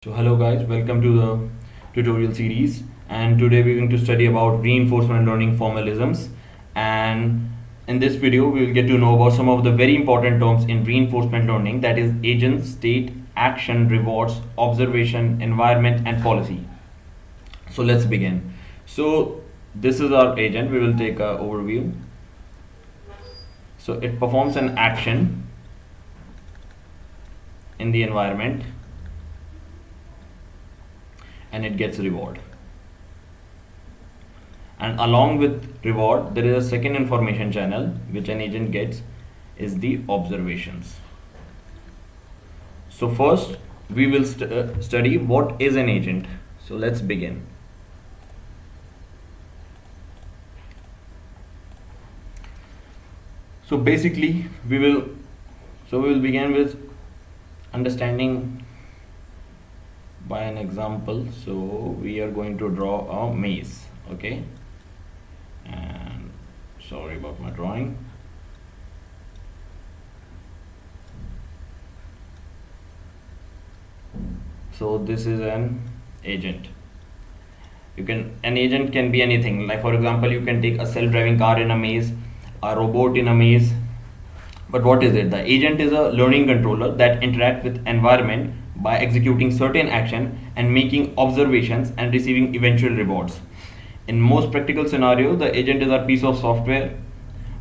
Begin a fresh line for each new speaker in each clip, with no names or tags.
So hello guys, welcome to the tutorial series, and today we're going to study about reinforcement learning formalisms. And in this video we will get to know about some of the very important terms in reinforcement learning, that is agent, state, action, rewards, observation, environment and policy. So let's begin. So this is our agent. We will take an overview. So it performs an action in the environment and it gets reward, and along with reward there is a second information channel which an agent gets, is the observations. So first we will study what is an agent. So let's begin. So basically we will begin with understanding by an example. So we are going to draw a maze, okay, and sorry about my drawing. So this is an agent. An agent can be anything, like for example you can take a self-driving car in a maze, a robot in a maze. But what is it? The agent is a learning controller that interacts with environment by executing certain action and making observations and receiving eventual rewards. In most practical scenarios, the agent is a piece of software,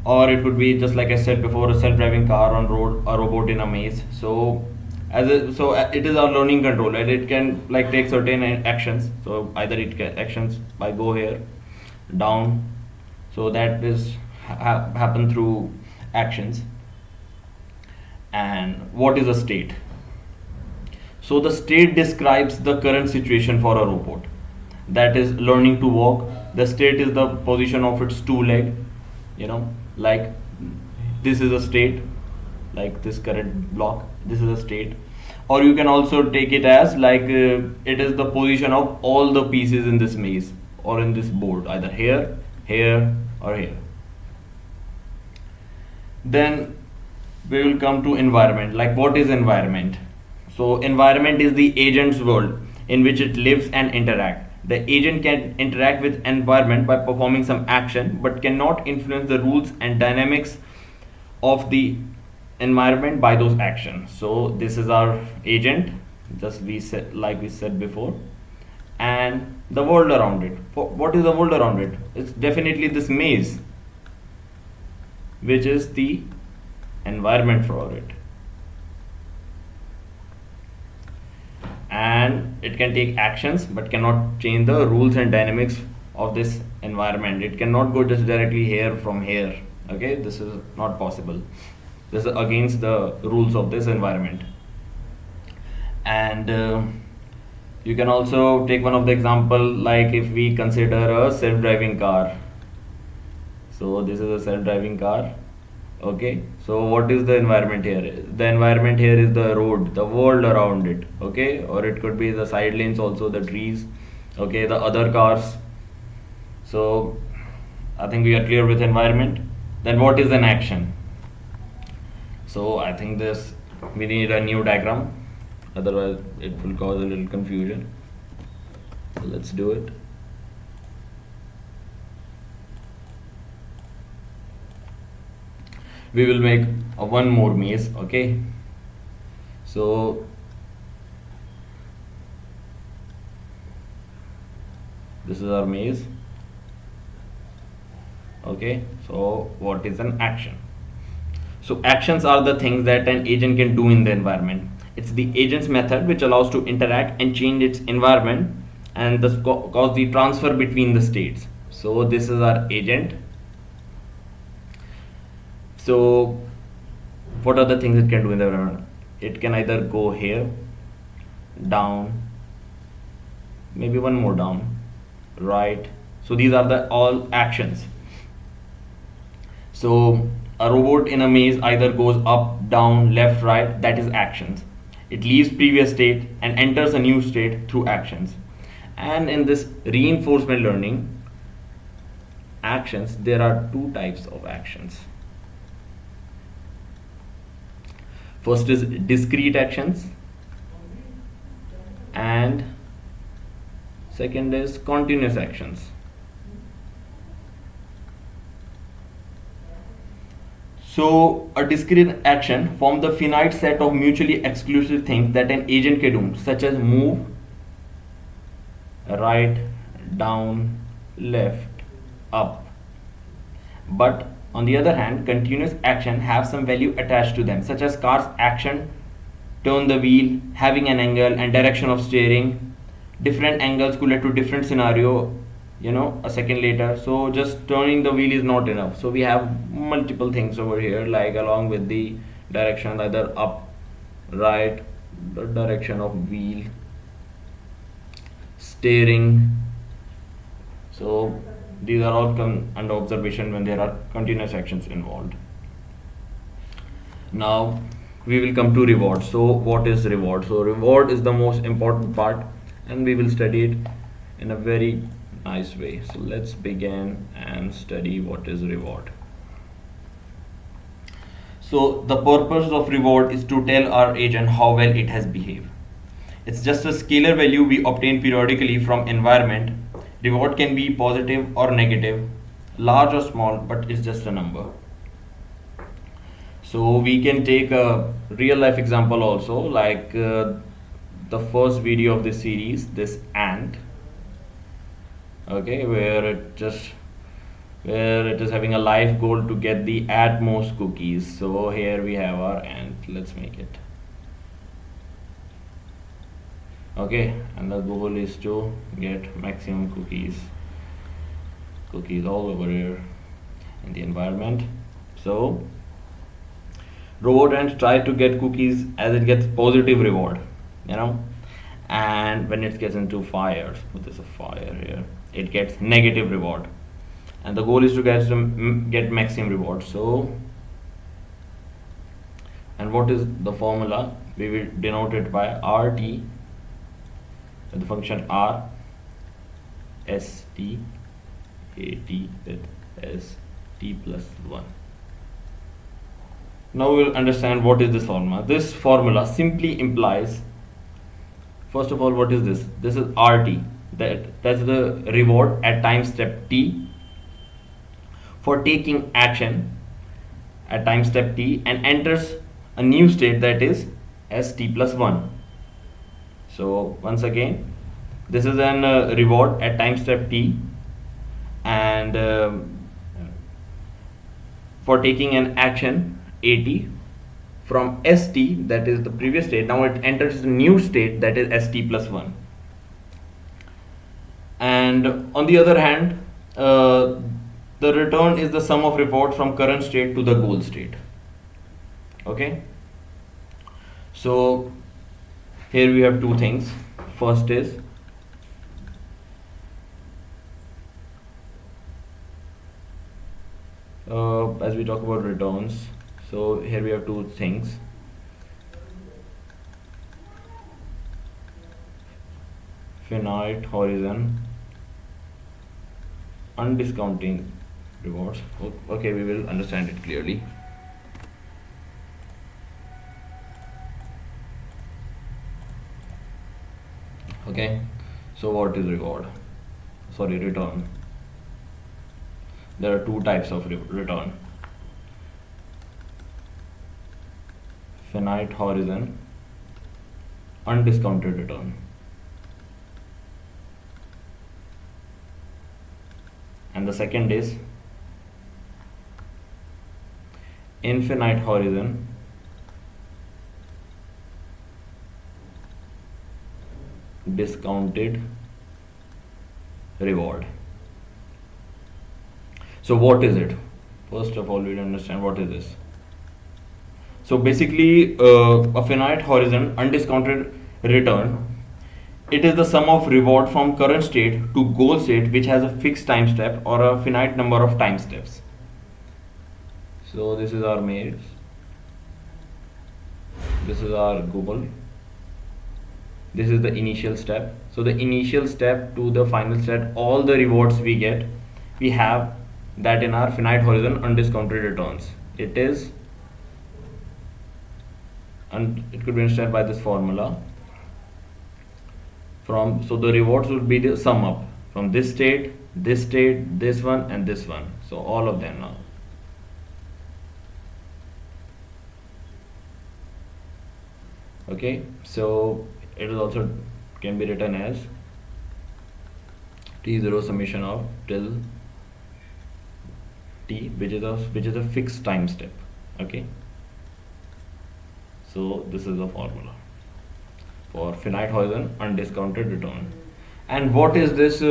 or it could be, just like I said before, a self-driving car on road, a robot in a maze. So it is a learning controller. It can like take certain actions. So either it can actions by go here, down. So that is happen through actions. And what is a state? So the state describes the current situation for a robot that is learning to walk. The state is the position of its two leg, like this is a state, like this current block, this is a state. Or you can also take it as like it is the position of all the pieces in this maze or in this board, either here, here or here. Then we will come to environment. Like, what is environment? So environment is the agent's world in which it lives and interact. The agent can interact with environment by performing some action, but cannot influence the rules and dynamics of the environment by those actions. So this is our agent, just we said before, and the world around it. What is the world around it? It's definitely this maze, which is the environment for it. And it can take actions but cannot change the rules and dynamics of this environment. It cannot go just directly here from here, okay? This is not possible. This is against the rules of this environment. And you can also take one of the example, like if we consider a self-driving car. So this is a self-driving car, okay? So what is the environment here? The environment here is the road, the world around it, okay? Or it could be the side lanes also, the trees, okay, the other cars. So I think we are clear with environment. Then what is an action? So I think we need a new diagram, otherwise it will cause a little confusion. So let's do it. We will make one more maze, okay? So this is our maze, okay? So what is an action? So actions are the things that an agent can do in the environment. It's the agent's method which allows to interact and change its environment, and thus cause the transfer between the states. So this is our agent. So what are the things it can do in the environment? It can either go here, down, maybe one more down, right. So these are the all actions. So a robot in a maze either goes up, down, left, right, that is actions. It leaves previous state and enters a new state through actions. And in this reinforcement learning actions, there are two types of actions. First is discrete actions and second is continuous actions. So a discrete action forms the finite set of mutually exclusive things that an agent can do, such as move, right, down, left, up. But on the other hand, continuous action have some value attached to them, such as car's action, turn the wheel, having an angle and direction of steering. Different angles could lead to different scenario, a second later. So just turning the wheel is not enough. So we have multiple things over here, like along with the direction, either up, right, the direction of wheel, steering. So these are all come under observation when there are continuous actions involved. Now we will come to reward. So what is reward? So reward is the most important part, and we will study it in a very nice way. So let's begin and study what is reward. So the purpose of reward is to tell our agent how well it has behaved. It's just a scalar value we obtain periodically from environment. Reward can be positive or negative, large or small, but it's just a number. So we can take a real life example also, like the first video of this series, this ant, okay, where it is having a life goal to get the at most cookies. So here we have our ant. Let's make it. Okay, and the goal is to get maximum cookies all over here in the environment. So robot ant try to get cookies as it gets positive reward, and when it gets into fire, so there's a fire here, it gets negative reward, and the goal is to get maximum reward. So, and what is the formula? We will denote it by RT, the function R S T A T with S T plus 1. Now we will understand what is this formula. This formula simply implies, first of all, what is this? This is RT. That's the reward at time step t for taking action at time step t and enters a new state, that is st plus 1. So once again, this is an reward at time step t, and for taking an action at from st, that is the previous state, now it enters the new state, that is st plus 1. And on the other hand, the return is the sum of rewards from current state to the goal state. Okay, so here we have two things. First is as we talk about returns, so here we have two things. Finite horizon, undiscounting rewards. Okay, we will understand it clearly. Okay, so what is return? There are two types of return: finite horizon, undiscounted return. And the second is infinite horizon, discounted reward. So what is it? First of all, we understand what is this. So basically, a finite horizon undiscounted return, it is the sum of reward from current state to goal state, which has a fixed time step or a finite number of time steps. So this is our maze, this is our goal, this is the initial step. So the initial step to the final step, all the rewards we get, we have that in our finite horizon undiscounted returns. It is, and it could be understood by this formula: So the rewards would be the sum up from this state, this one, and this one. So all of them now. Okay, so it is also can be written as T0 summation of till T, which is a fixed time step. Okay, so this is the formula for finite horizon undiscounted return. And what is this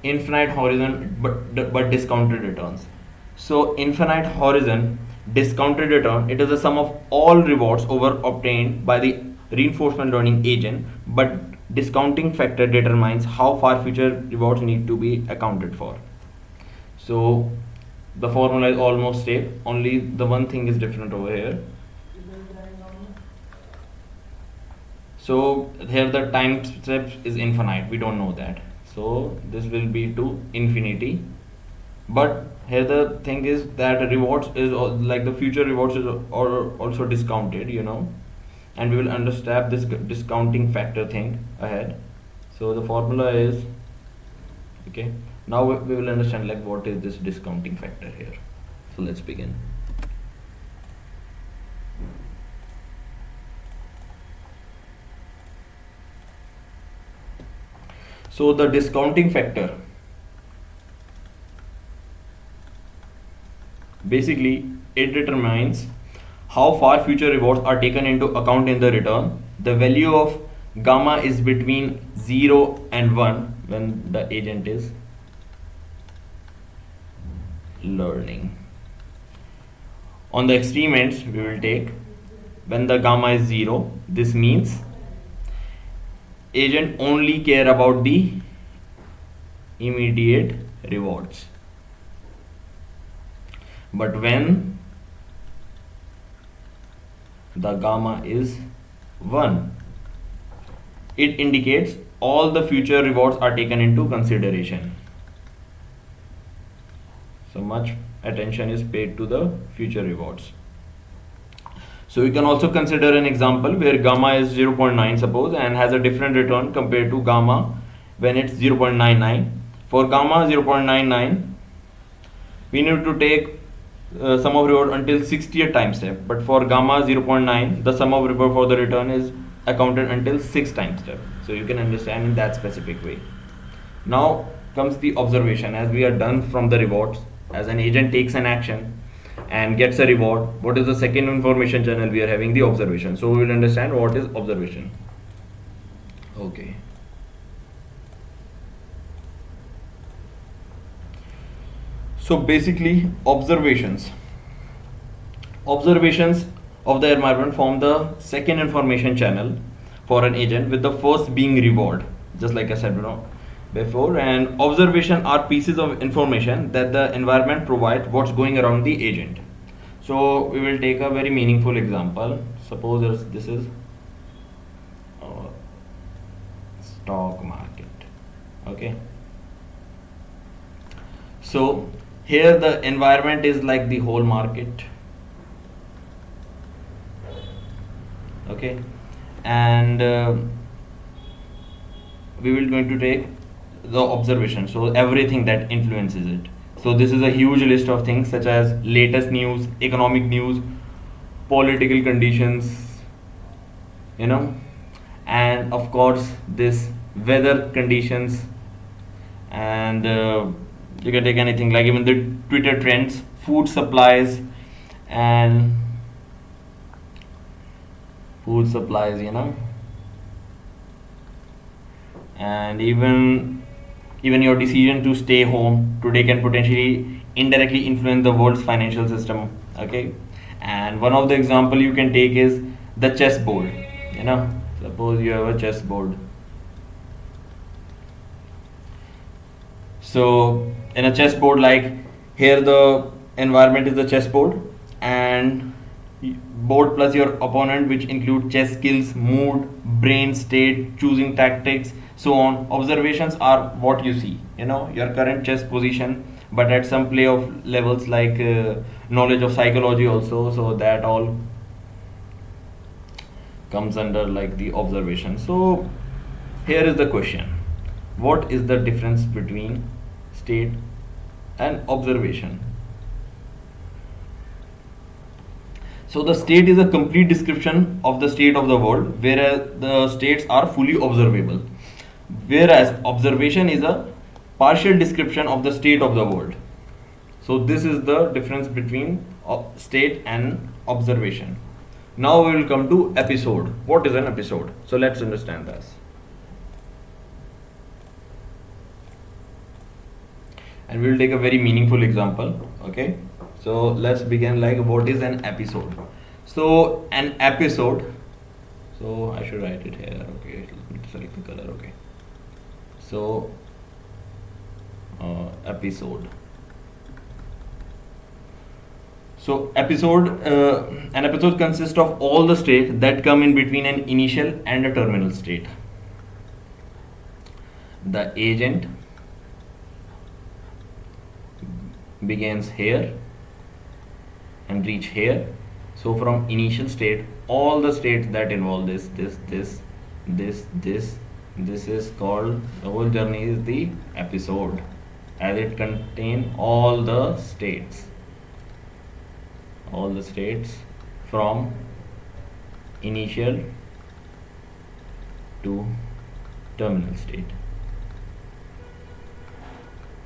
infinite horizon but discounted returns? So infinite horizon discounted return, it is the sum of all rewards over obtained by the reinforcement learning agent, but discounting factor determines how far future rewards need to be accounted for. So the formula is almost same, only the one thing is different over here. So here the time step is infinite, we don't know that, so this will be to infinity. But here the thing is that rewards is like the future rewards is also discounted, and we will understand this discounting factor thing ahead. So the formula is, okay, now we will understand like what is this discounting factor here. So let's begin. So the discounting factor, basically it determines how far future rewards are taken into account in the return. The value of gamma is between 0 and 1 when the agent is learning. On the extreme ends, we will take when the gamma is 0, this means agent only care about the immediate rewards. But when the gamma is 1, it indicates all the future rewards are taken into consideration. So much attention is paid to the future rewards. So you can also consider an example where gamma is 0.9 suppose and has a different return compared to gamma when it's 0.99. For gamma 0.99, we need to take sum of reward until 60th time step, but for gamma 0.9, the sum of reward for the return is accounted until 6th time step. So you can understand in that specific way. Now comes the observation. As we are done from the rewards, as an agent takes an action and gets a reward, what is the second information channel we are having? The observation. So we will understand what is observation. Okay. So basically observations of the environment form the second information channel for an agent, with the first being reward, just like I said before. And observation are pieces of information that the environment provides what's going around the agent. So we will take a very meaningful example. Suppose this is stock market. Okay, so here the environment is like the whole market. Okay, and we will going to take the observation, so everything that influences it. So this is a huge list of things such as latest news, economic news, political conditions, and of course this weather conditions, and you can take anything like even the Twitter trends, food supplies, and and even your decision to stay home today can potentially indirectly influence the world's financial system. Okay, and one of the example you can take is the chessboard. Suppose you have a chessboard. So in a chessboard, like here the environment is the chessboard, and board plus your opponent, which include chess skills, mood, brain state, choosing tactics, so on. Observations are what you see, your current chess position, but at some play of levels like knowledge of psychology also, so that all comes under like the observation. So Here is the question: what is the difference between state and observation? So the state is a complete description of the state of the world, whereas the states are fully observable. Whereas observation is a partial description of the state of the world. So this is the difference between state and observation. Now we will come to episode. What is an episode? So let's understand this. And we will take a very meaningful example. Okay. So let's begin. Like, what is an episode? So an episode. So I should write it here. Okay. Let me select the color. Okay. So episode. So an episode consists of all the states that come in between an initial and a terminal state. The agent begins here and reach here. So from initial state, all the states that involve this is called, the whole journey is the episode, as it contains all the states from initial to terminal state.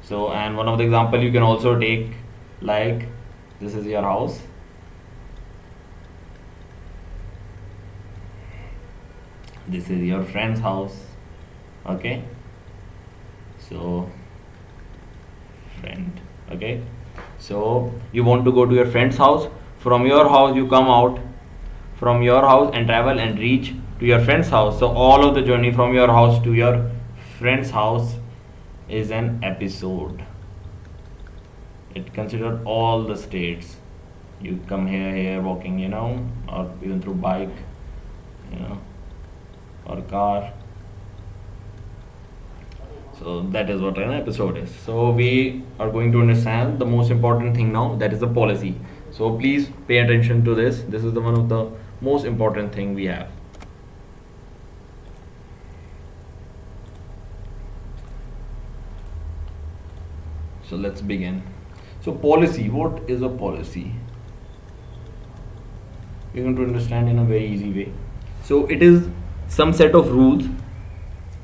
So, and one of the example you can also take, like, this is your house. This is your friend's house. Okay. So, friend. Okay. So, you want to go to your friend's house. From your house, you come out from your house and travel and reach to your friend's house. So, all of the journey from your house to your friend's house is an episode. It considers all the states. You come here walking, or even through bike, or car. So that is what an episode is. So we are going to understand the most important thing now, that is the policy. So please pay attention to this. This is one of the most important thing we have. So let's begin. So policy, what is a policy? We're going to understand in a very easy way. So it is some set of rules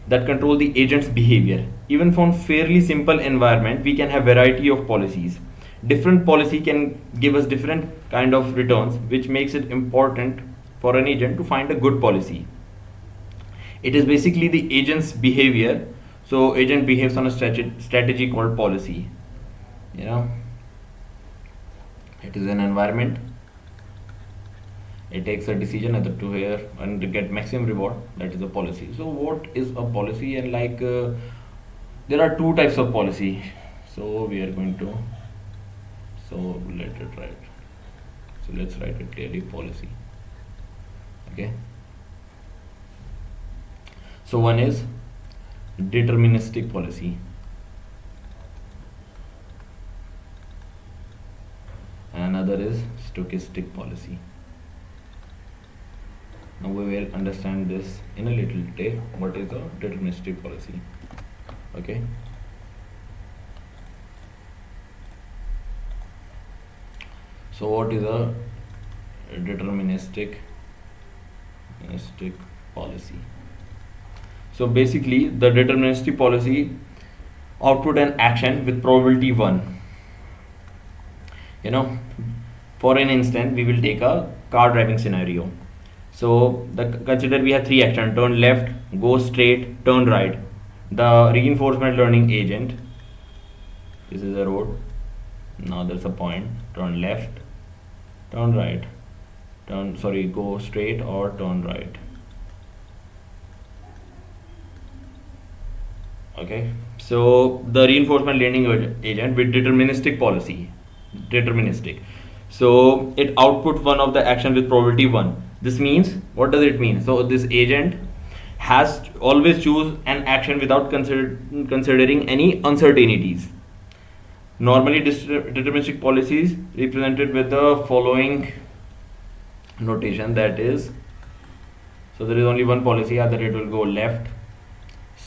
that control the agent's behavior. Even from fairly simple environment, we can have variety of policies. Different policy can give us different kind of returns, which makes it important for an agent to find a good policy. It is basically the agent's behavior. So agent behaves on a strategy called policy. It is an environment. It takes a decision either to here and to get maximum reward. That is a policy. So what is a policy? And there are two types of policy. So we are going to, let's write it clearly, policy. Okay. So one is deterministic policy. Another is stochastic policy. Now we will understand this in a little detail. What is a deterministic policy? Okay. So what is a deterministic policy? So basically, the deterministic policy output an action with probability 1. For an instance, we will take a car driving scenario. So consider we have 3 actions: turn left, go straight, turn right. The reinforcement learning agent, this is a road, now there's a point, turn left, turn right, go straight or turn right. Okay, so the reinforcement learning agent with deterministic policy, so it outputs one of the action with probability 1. This means, what does it mean? So this agent has to always choose an action without considering any uncertainties. Normally deterministic policy is represented with the following notation, that is, so there is only one policy, either it will go left,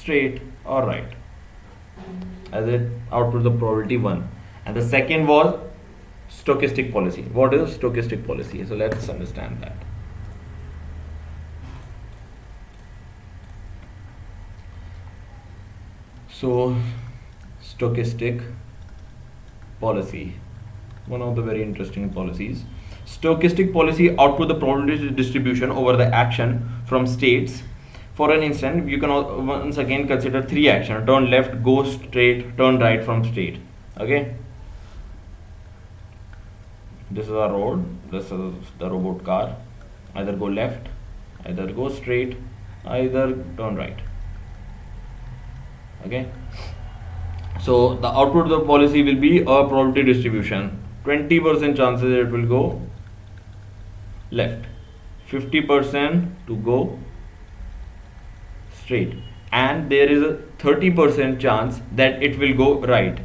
straight or right, as it outputs the probability 1. And the second was stochastic policy. What is stochastic policy? So let's understand that. So stochastic policy, one of the very interesting policies. Stochastic policy output the probability distribution over the action from states. For an instant, you can once again consider three actions: turn left, go straight, turn right from state. Okay, this is our road, this is the robot car. Either go left, either go straight, either turn right. Okay, so the output of the policy will be a probability distribution. 20% chances it will go left, 50% to go straight, and there is a 30% chance that it will go right.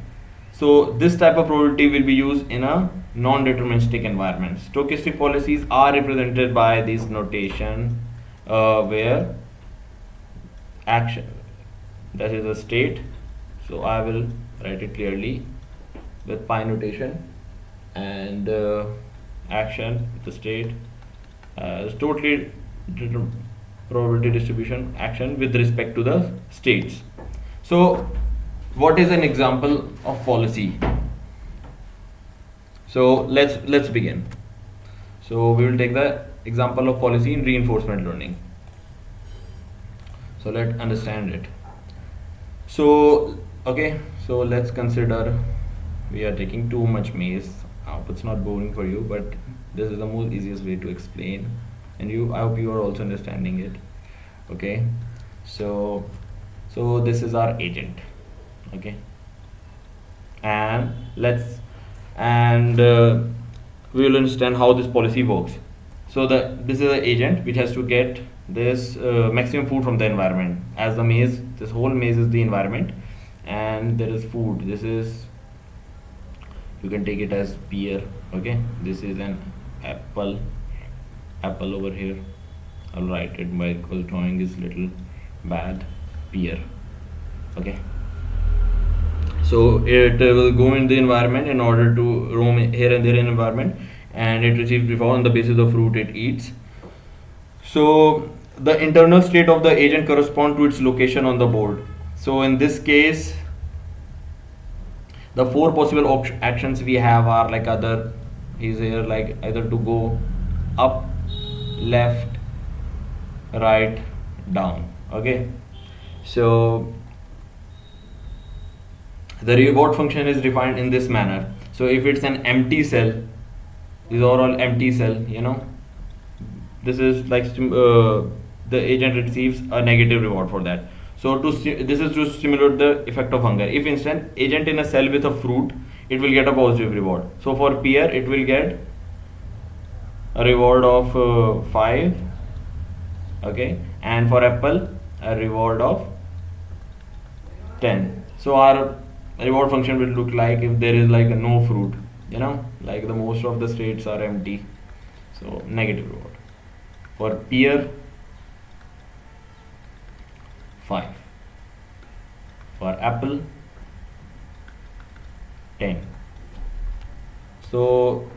So this type of probability will be used in a non-deterministic environment. Stochastic policies are represented by this notation where action, that is a state, so I will write it clearly with pi notation, and action, the state, is totally probability distribution action with respect to the states. So what is an example of policy? So let's begin. So we will take the example of policy in reinforcement learning. So let's understand it. So okay, so let's consider we are taking too much maze. I hope it's not boring for you, but this is the most easiest way to explain, and I hope you are also understanding it. Okay, so this is our agent. Okay, and we will understand how this policy works. So this is an agent which has to get this maximum food from the environment. As the maze, this whole maze is the environment, and there is food. This is, you can take it as pear. Okay, this is an apple over here. I'll write it by, because drawing is little bad. Pear. Okay, so it will go in the environment in order to roam here and there in environment, and it receives reward on the basis of fruit it eats. So the internal state of the agent corresponds to its location on the board. So in this case, the four possible actions we have are like either to go up, left, right, down. Okay, so the reward function is defined in this manner. So if it's an empty cell, these are all empty cell, this is like the agent receives a negative reward for that. So this is to stimulate the effect of hunger. If instant agent in a cell with a fruit, it will get a positive reward. So for pear, it will get a reward of 5. Okay, and for apple, a reward of 10. So our reward function will look like if there is like a no fruit, like the most of the states are empty, so negative reward. For pear, 5. For apple, 10. So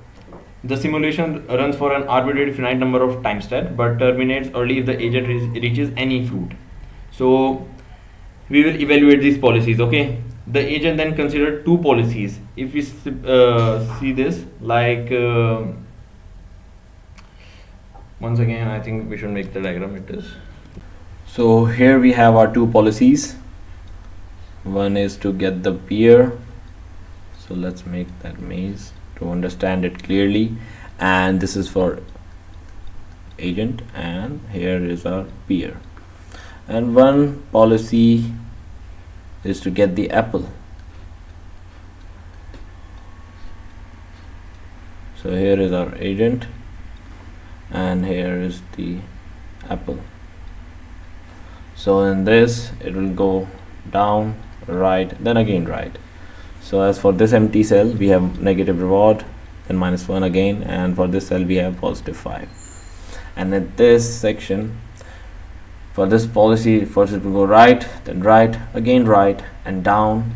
the simulation runs for an arbitrary finite number of time steps, but terminates early if the agent reaches any fruit. So we will evaluate these policies. Okay, the agent then considered two policies. If we see this, like once again, I think we should make the diagram. It is, so here we have our two policies. One is to get the pear, so let's make that maze to understand it clearly, and this is for agent, and here is our pear. And one policy is to get the apple. So here is our agent, and here is the apple. So in this, it will go down, right, then again right. So as for this empty cell, we have negative reward, then -1 again, and for this cell we have +5. And in this section,
For this policy, first it will go right, then right, again right, and down,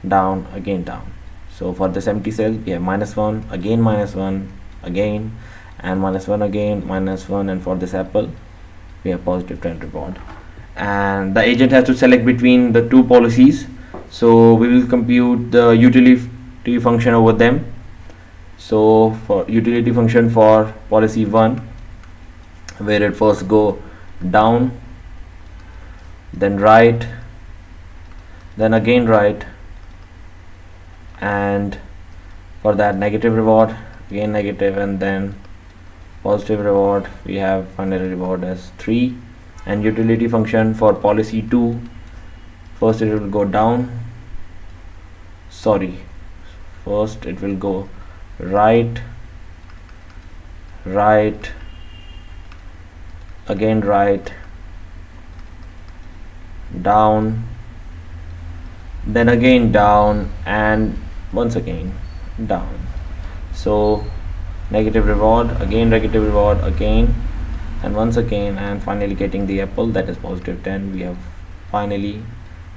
down, again down. So for this empty cell, we have -1, again -1, again, and -1 again, -1, and for this apple, we have positive 10 reward. And the agent has to select between the two policies. So we will compute the utility function over them. So for utility function for policy 1, where it first go down, then right, then again right, and for that negative reward, again negative, and then positive reward, we have final reward as 3. And utility function for policy 2, first it will go down, first it will go right, right, again right, down, then again down, and once again down. So negative reward, again negative reward, again, and once again, and finally getting the apple, that is positive 10. We have finally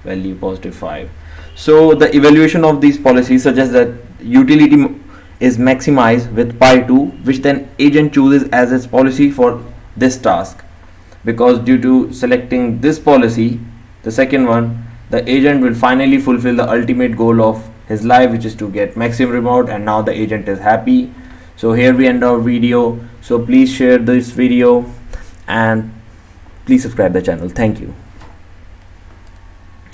value positive 5. So the evaluation of these policies suggests that utility is maximized with pi2, which then agent chooses as its policy for this task, because due to selecting this policy, the second one, the agent will finally fulfill the ultimate goal of his life, which is to get maximum reward, and now the agent is happy. So here we end our video. So please share this video and please subscribe the channel. Thank you.